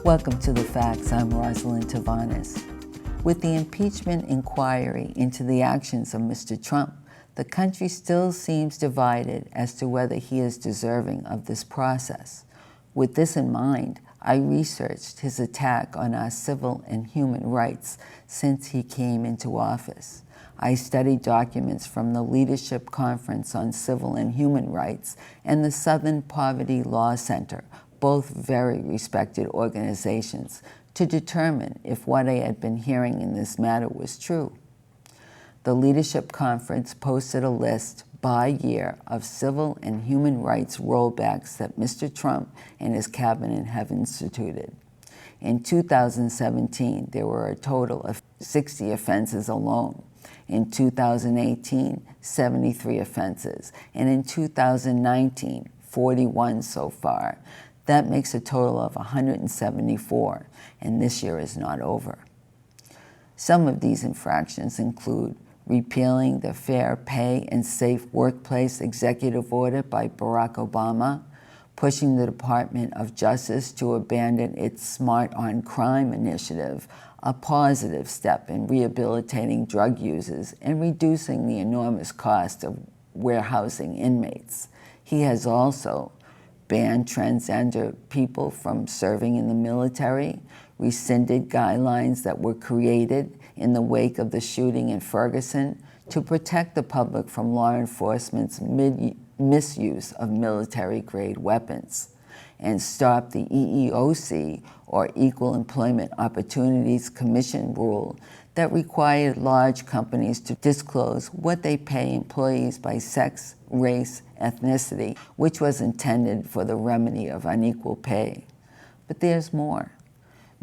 Welcome to The Facts. I'm Rosalyn Tavanis. With the impeachment inquiry into the actions of Mr. Trump, the country still seems divided as to whether he is deserving of this process. With this in mind, I researched his attack on our civil and human rights since he came into office. I studied documents from the Leadership Conference on Civil and Human Rights and the Southern Poverty Law Center, both very respected organizations, to determine if what I had been hearing in this matter was true. The Leadership Conference posted a list by year of civil and human rights rollbacks that Mr. Trump and his cabinet have instituted. In 2017, there were a total of 60 offenses alone. In 2018, 73 offenses. And in 2019, 41 so far. That makes a total of 174, and this year is not over. Some of these infractions include repealing the Fair Pay and Safe Workplace executive order by Barack Obama, pushing the Department of Justice to abandon its Smart on Crime initiative, a positive step in rehabilitating drug users and reducing the enormous cost of warehousing inmates. He has also banned transgender people from serving in the military, rescinded guidelines that were created in the wake of the shooting in Ferguson to protect the public from law enforcement's misuse of military-grade weapons, and stopped the EEOC, or Equal Employment Opportunities Commission rule, that required large companies to disclose what they pay employees by sex, race, ethnicity, which was intended for the remedy of unequal pay. But there's more.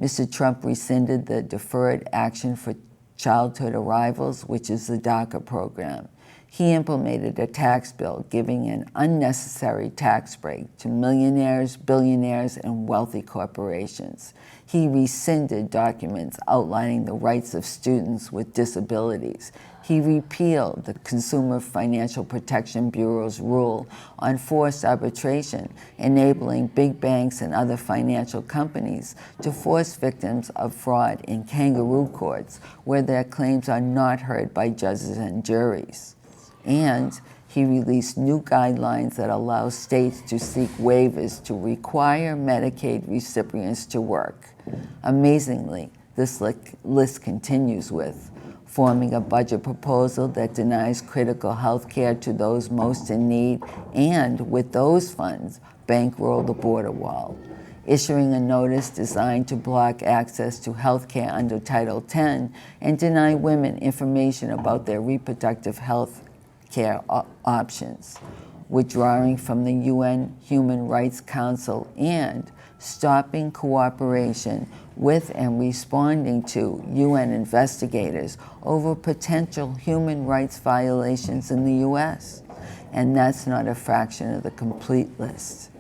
Mr. Trump rescinded the Deferred Action for Childhood Arrivals, which is the DACA program. He implemented a tax bill giving an unnecessary tax break to millionaires, billionaires, and wealthy corporations. He rescinded documents outlining the rights of students with disabilities. He repealed the Consumer Financial Protection Bureau's rule on forced arbitration, enabling big banks and other financial companies to force victims of fraud in kangaroo courts, where their claims are not heard by judges and juries. And he released new guidelines that allow states to seek waivers to require Medicaid recipients to work. Amazingly, this list continues with forming a budget proposal that denies critical health care to those most in need, and with those funds, bankroll the border wall, issuing a notice designed to block access to health care under Title X and deny women information about their reproductive health care options, withdrawing from the UN Human Rights Council, and stopping cooperation with and responding to UN investigators over potential human rights violations in the US. And that's not a fraction of the complete list.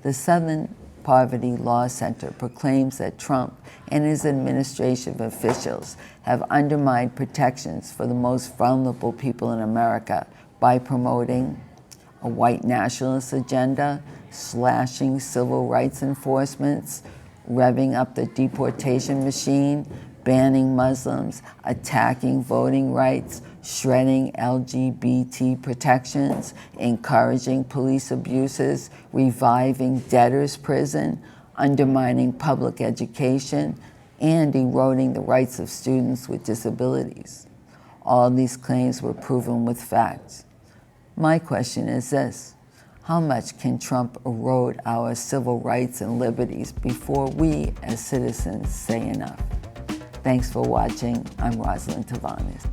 The Southern Poverty Law Center proclaims that Trump and his administration officials have undermined protections for the most vulnerable people in America by promoting a white nationalist agenda, slashing civil rights enforcements, revving up the deportation machine, banning Muslims, attacking voting rights, shredding LGBT protections, encouraging police abuses, reviving debtors' prison, undermining public education, and eroding the rights of students with disabilities. All these claims were proven with facts. My question is this: how much can Trump erode our civil rights and liberties before we as citizens say enough? Thanks for watching. I'm Rosalyn Tavanis.